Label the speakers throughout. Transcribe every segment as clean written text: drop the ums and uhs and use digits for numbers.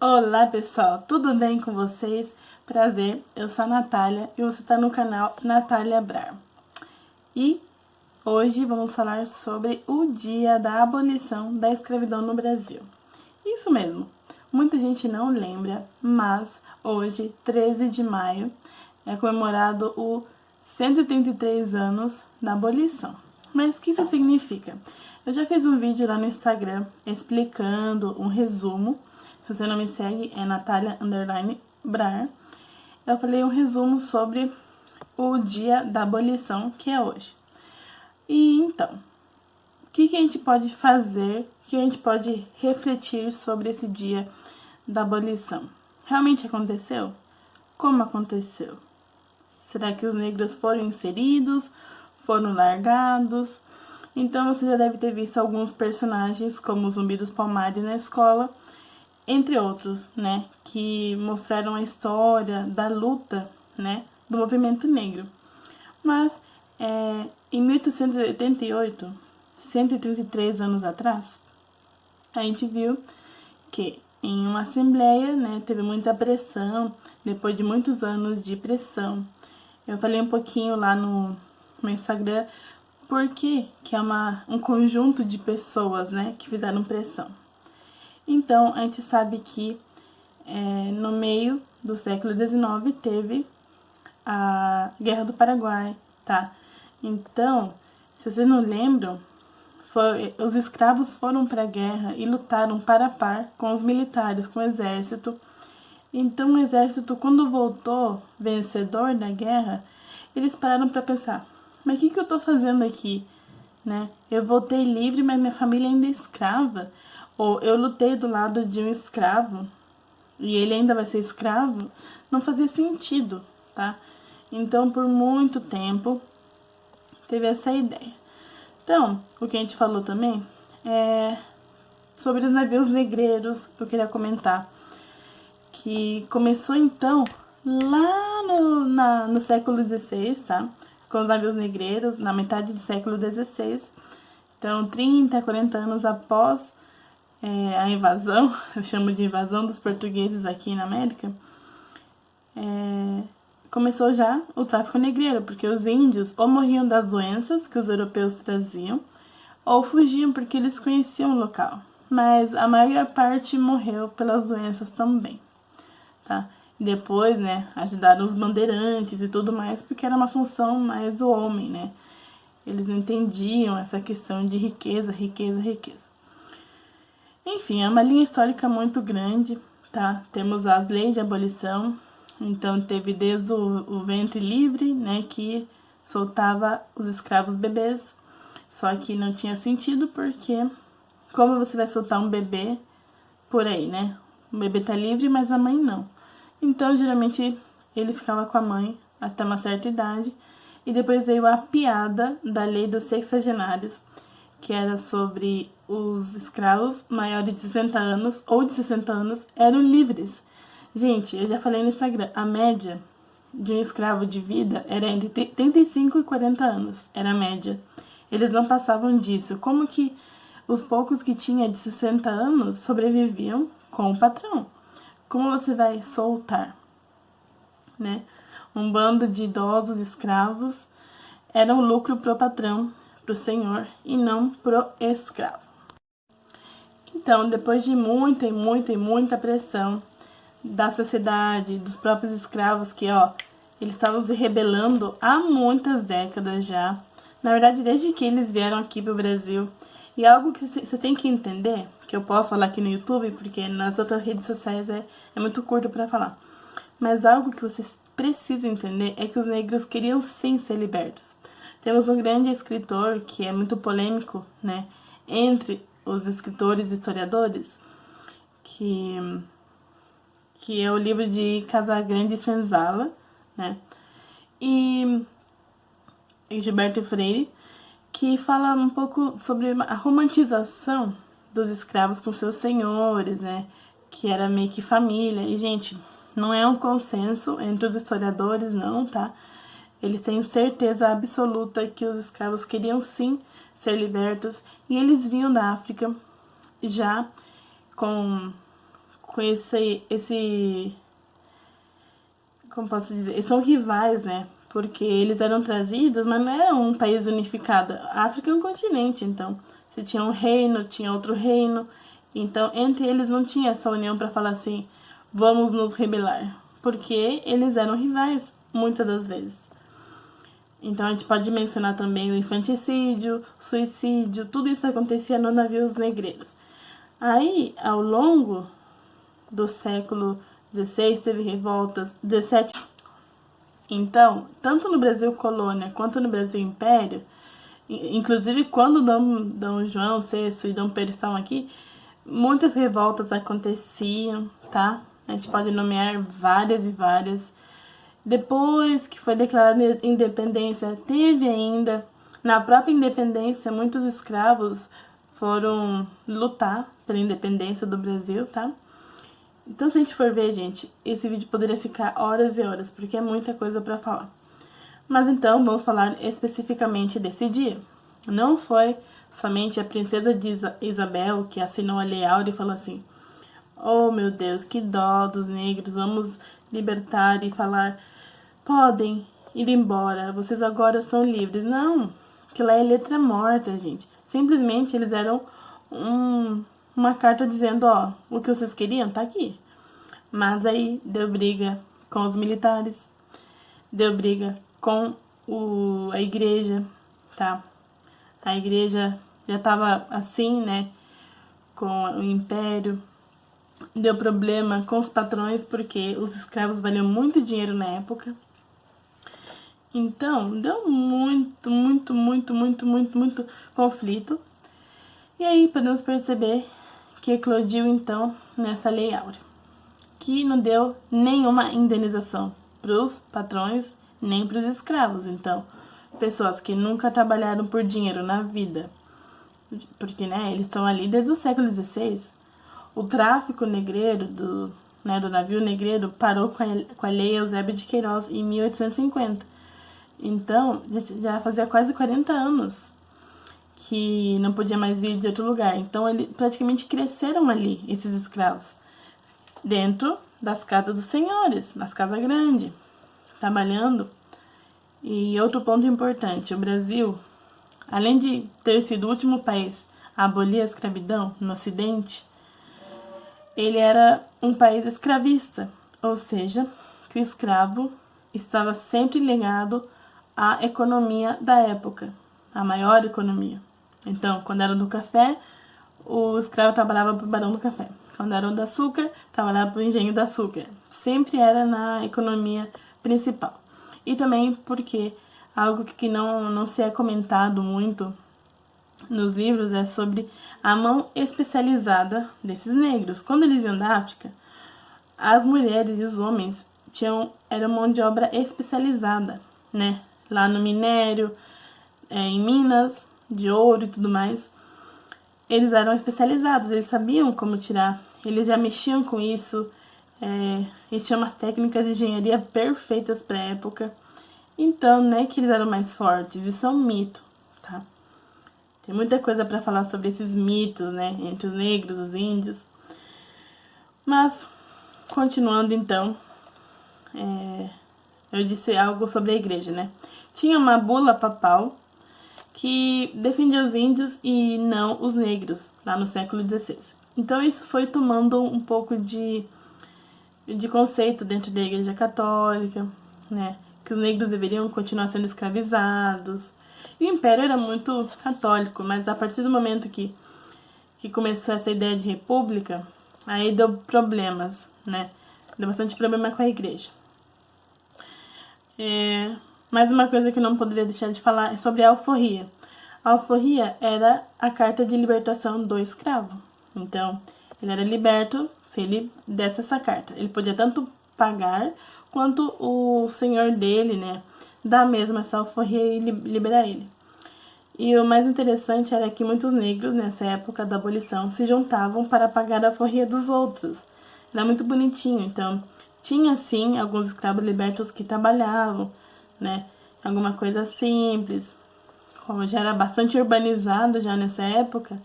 Speaker 1: Olá pessoal, tudo bem com vocês? Prazer, eu sou a Natália e você está no canal Natália Brar. E hoje vamos falar sobre o dia da abolição da escravidão no Brasil. Isso mesmo, muita gente não lembra, mas hoje, 13 de maio, é comemorado o 133 anos da abolição. Mas o que isso significa? Eu já fiz um vídeo lá no Instagram explicando um resumo. Se você não me segue, é Natália_Brar. Eu falei um resumo sobre o dia da abolição, que é hoje. E então, o que a gente pode fazer, o que a gente pode refletir sobre esse dia da abolição? Realmente aconteceu? Como aconteceu? Será que os negros foram inseridos? Foram largados? Então você já deve ter visto alguns personagens, como o Zumbi dos Palmares na escola, entre outros, né, que mostraram a história da luta, né, do movimento negro. Mas, em 1888, 133 anos atrás, a gente viu que em uma assembleia, né, teve muita pressão, depois de muitos anos de pressão. Eu falei um pouquinho lá no Instagram porque que é um conjunto de pessoas, né, que fizeram pressão. Então, a gente sabe que no meio do século XIX teve a Guerra do Paraguai, tá? Então, se vocês não lembram, os escravos foram para a guerra e lutaram par a par com os militares, com o exército. Então, o exército, quando voltou vencedor da guerra, eles pararam para pensar: mas o que eu estou fazendo aqui? Né? Eu voltei livre, mas minha família ainda é escrava. Ou eu lutei do lado de um escravo e ele ainda vai ser escravo. Não fazia sentido, tá? Então, por muito tempo, teve essa ideia. Então, o que a gente falou também é sobre os navios negreiros, que eu queria comentar. Que começou, então, lá no século XVI, tá? Com os navios negreiros, na metade do século XVI. Então, 30, 40 anos após a invasão, eu chamo de invasão dos portugueses aqui na América, começou já o tráfico negreiro, porque os índios ou morriam das doenças que os europeus traziam, ou fugiam porque eles conheciam o local. Mas a maior parte morreu pelas doenças também, tá? Depois, né, ajudaram os bandeirantes e tudo mais, porque era uma função mais do homem, né? Eles não entendiam essa questão de riqueza. Enfim, é uma linha histórica muito grande, tá? Temos as leis de abolição, então teve desde o ventre livre, né, que soltava os escravos bebês, só que não tinha sentido porque como você vai soltar um bebê por aí, né? O bebê tá livre, mas a mãe não. Então, geralmente, ele ficava com a mãe até uma certa idade, e depois veio a piada da lei dos sexagenários, que era sobre os escravos maiores de 60 anos ou de 60 anos eram livres. Gente, eu já falei no Instagram, a média de um escravo de vida era entre 35 e 40 anos, era a média. Eles não passavam disso. Como que os poucos que tinha de 60 anos sobreviviam com o patrão? Como você vai soltar, né? Um bando de idosos escravos era um lucro pro patrão, pro senhor, e não pro escravo. Então, depois de muita pressão da sociedade, dos próprios escravos, que, eles estavam se rebelando há muitas décadas já. Na verdade, desde que eles vieram aqui pro Brasil. E algo que você tem que entender, que eu posso falar aqui no YouTube, porque nas outras redes sociais é muito curto para falar. Mas algo que vocês precisam entender é que os negros queriam sim ser libertos. Temos um grande escritor que é muito polêmico, né, entre os escritores e historiadores, que é o livro de Casagrande e Senzala, né, e Gilberto Freire, que fala um pouco sobre a romantização dos escravos com seus senhores, né, que era meio que família. E, gente, não é um consenso entre os historiadores, não, tá? Eles têm certeza absoluta que os escravos queriam sim ser libertos, e eles vinham da África já com com como posso dizer, eles são rivais, né? Porque eles eram trazidos, mas não era um país unificado. A África é um continente, então se tinha um reino, tinha outro reino. Então, entre eles não tinha essa união para falar assim, vamos nos rebelar. Porque eles eram rivais, muitas das vezes. Então, a gente pode mencionar também o infanticídio, suicídio, tudo isso acontecia no navios negreiros. Aí, ao longo do século XVI, teve revoltas, 17. Então, tanto no Brasil colônia quanto no Brasil império, inclusive quando Dom João VI e Dom Pedro estavam aqui, muitas revoltas aconteciam, tá? A gente pode nomear várias e várias. Depois que foi declarada a independência, teve ainda, na própria independência, muitos escravos foram lutar pela independência do Brasil, tá? Então, se a gente for ver, gente, esse vídeo poderia ficar horas e horas, porque é muita coisa para falar. Mas então, vamos falar especificamente desse dia. Não foi somente a princesa de Isabel que assinou a Lei Áurea e falou assim: oh, meu Deus, que dó dos negros, vamos libertar e falar, podem ir embora, vocês agora são livres. Não, aquilo é letra morta, gente. Simplesmente eles deram uma carta dizendo, ó, o que vocês queriam tá aqui. Mas aí deu briga com os militares, deu briga com a igreja, tá? A igreja já tava assim, né, com o império. Deu problema com os patrões, porque os escravos valiam muito dinheiro na época. Então, deu muito conflito. E aí podemos perceber que eclodiu, então, nessa Lei Áurea, que não deu nenhuma indenização para os patrões, nem para os escravos. Então, pessoas que nunca trabalharam por dinheiro na vida, porque, né, eles estão ali desde o século XVI, o tráfico negreiro do navio negreiro parou com a Lei Eusébio de Queiroz em 1850. Então, já fazia quase 40 anos que não podia mais vir de outro lugar. Então, eles praticamente cresceram ali, esses escravos, dentro das casas dos senhores, nas casas grandes, trabalhando. E outro ponto importante, o Brasil, além de ter sido o último país a abolir a escravidão no Ocidente, ele era um país escravista, ou seja, que o escravo estava sempre ligado à economia da época, a maior economia. Então, quando era do café, o escravo trabalhava para o barão do café. Quando era do açúcar, trabalhava para o engenho do açúcar. Sempre era na economia principal. E também porque algo que não se é comentado muito nos livros é sobre a mão especializada desses negros. Quando eles vinham da África, as mulheres e os homens eram mão de obra especializada, né? Lá no minério, em minas de ouro e tudo mais. Eles eram especializados, eles sabiam como tirar, eles já mexiam com isso, eles tinham umas técnicas de engenharia perfeitas para a época. Então, não é que eles eram mais fortes, isso é um mito, tá? Tem muita coisa para falar sobre esses mitos, né, entre os negros, os índios. Mas, continuando então, eu disse algo sobre a igreja, né? Tinha uma bula papal que defendia os índios e não os negros, lá no século XVI. Então isso foi tomando um pouco de conceito dentro da igreja católica, né? Que os negros deveriam continuar sendo escravizados. E o império era muito católico, mas a partir do momento que começou essa ideia de república, aí deu problemas, né? Deu bastante problema com a igreja. Mais uma coisa que eu não poderia deixar de falar é sobre a alforria. A alforria era a carta de libertação do escravo. Então, ele era liberto se ele desse essa carta. Ele podia tanto pagar quanto o senhor dele, né, dar mesmo essa alforria e liberar ele. E o mais interessante era que muitos negros, nessa época da abolição, se juntavam para pagar a alforria dos outros. Era muito bonitinho. Então, tinha sim alguns escravos libertos que trabalhavam, né, alguma coisa simples. Como já era bastante urbanizado já nessa época,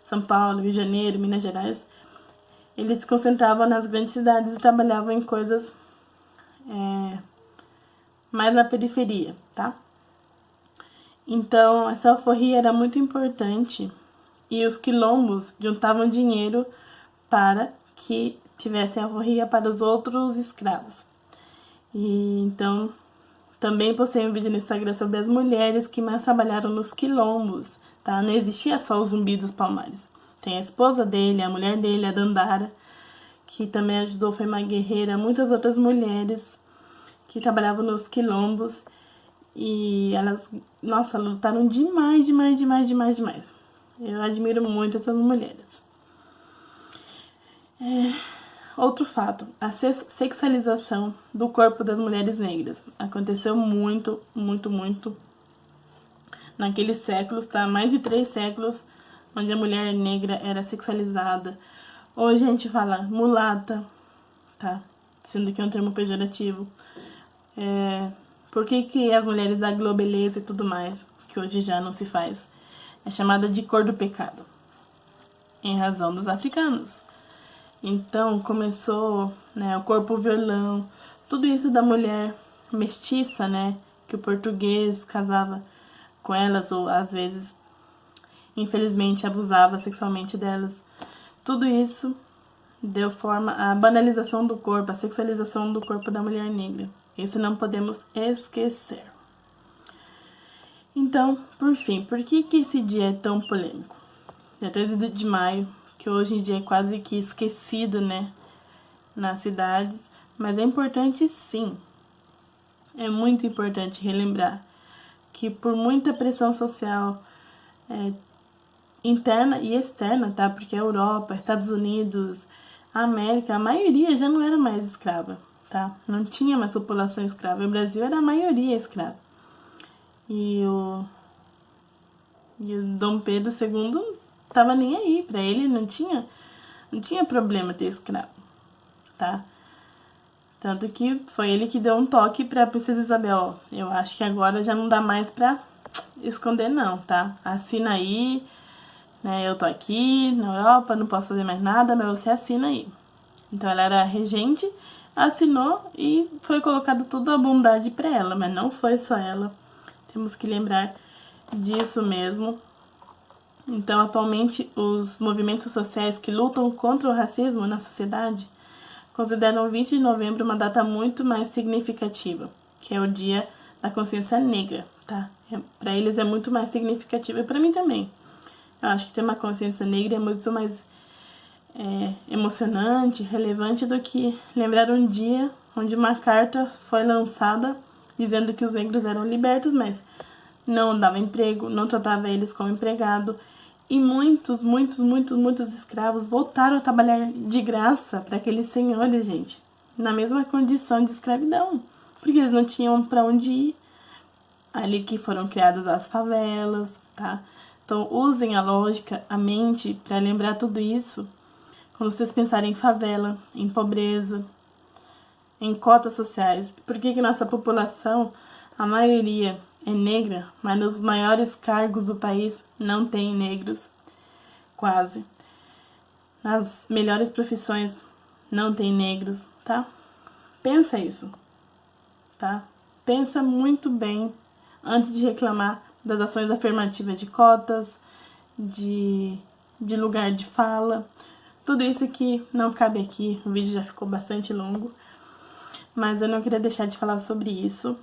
Speaker 1: São Paulo, Rio de Janeiro, Minas Gerais, eles se concentravam nas grandes cidades e trabalhavam em coisas mais na periferia, tá? Então, essa alforria era muito importante e os quilombos juntavam dinheiro para que tivessem alforria para os outros escravos. E então, também postei um vídeo no Instagram sobre as mulheres que mais trabalharam nos quilombos, tá? Não existia só o Zumbi dos Palmares. Tem a esposa dele, a mulher dele, a Dandara, que também ajudou, foi uma guerreira, muitas outras mulheres que trabalhavam nos quilombos e elas, nossa, lutaram demais. Eu admiro muito essas mulheres. Outro fato, a sexualização do corpo das mulheres negras. Aconteceu muito naqueles séculos, tá? Mais de 3 séculos, onde a mulher negra era sexualizada. Hoje a gente fala mulata, tá? Sendo que é um termo pejorativo. Por que as mulheres da globeleza e tudo mais, que hoje já não se faz, é chamada de cor do pecado? Em razão dos africanos. Então começou, né, o corpo violão, tudo isso da mulher mestiça, né, que o português casava com elas ou às vezes, infelizmente, abusava sexualmente delas. Tudo isso deu forma à banalização do corpo, à sexualização do corpo da mulher negra. Isso não podemos esquecer. Então, por fim, por que esse dia é tão polêmico? Dia 13 de maio, que hoje em dia é quase que esquecido, né, nas cidades, mas é importante sim. É muito importante relembrar que por muita pressão social interna e externa, tá? Porque a Europa, Estados Unidos, a América, a maioria já não era mais escrava, tá? Não tinha mais população escrava. O Brasil era a maioria escrava. E o Dom Pedro II tava nem aí. Pra ele não tinha problema ter escravo, tá? Tanto que foi ele que deu um toque pra Princesa Isabel. Ó, eu acho que agora já não dá mais pra esconder não, tá? Assina aí, né? Eu tô aqui na Europa, não posso fazer mais nada, mas você assina aí. Então ela era regente, assinou e foi colocado tudo à bondade pra ela, mas não foi só ela. Temos que lembrar disso mesmo. Então, atualmente, os movimentos sociais que lutam contra o racismo na sociedade consideram o 20 de novembro uma data muito mais significativa, que é o Dia da Consciência Negra, tá? Para eles é muito mais significativo e para mim também. Eu acho que ter uma consciência negra é muito mais emocionante, relevante do que lembrar um dia onde uma carta foi lançada dizendo que os negros eram libertos, mas não dava emprego, não tratava eles como empregado. E muitos escravos voltaram a trabalhar de graça para aqueles senhores, gente, na mesma condição de escravidão, porque eles não tinham para onde ir. Ali que foram criadas as favelas, tá? Então usem a lógica, a mente para lembrar tudo isso quando vocês pensarem em favela, em pobreza, em cotas sociais. Por que nossa população, a maioria é negra, mas nos maiores cargos do país não tem negros, quase. Nas melhores profissões não tem negros, tá? Pensa isso, tá? Pensa muito bem antes de reclamar das ações afirmativas de cotas, de lugar de fala. Tudo isso que não cabe aqui, o vídeo já ficou bastante longo, mas eu não queria deixar de falar sobre isso.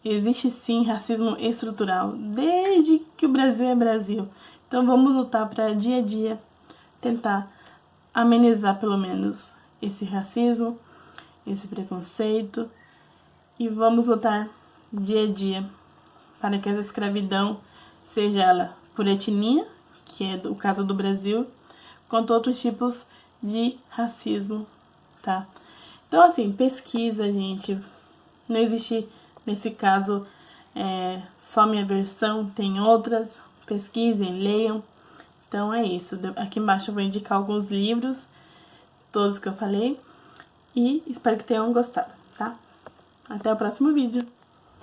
Speaker 1: Existe sim racismo estrutural, desde que o Brasil é Brasil. Então vamos lutar para dia a dia tentar amenizar pelo menos esse racismo, esse preconceito. E vamos lutar dia a dia para que essa escravidão, seja ela por etnia, que é o caso do Brasil, quanto outros tipos de racismo, tá? Então assim, pesquisa, gente. Não existe... Nesse caso, só minha versão, tem outras, pesquisem, leiam. Então é isso, aqui embaixo eu vou indicar alguns livros, todos que eu falei, e espero que tenham gostado, tá? Até o próximo vídeo!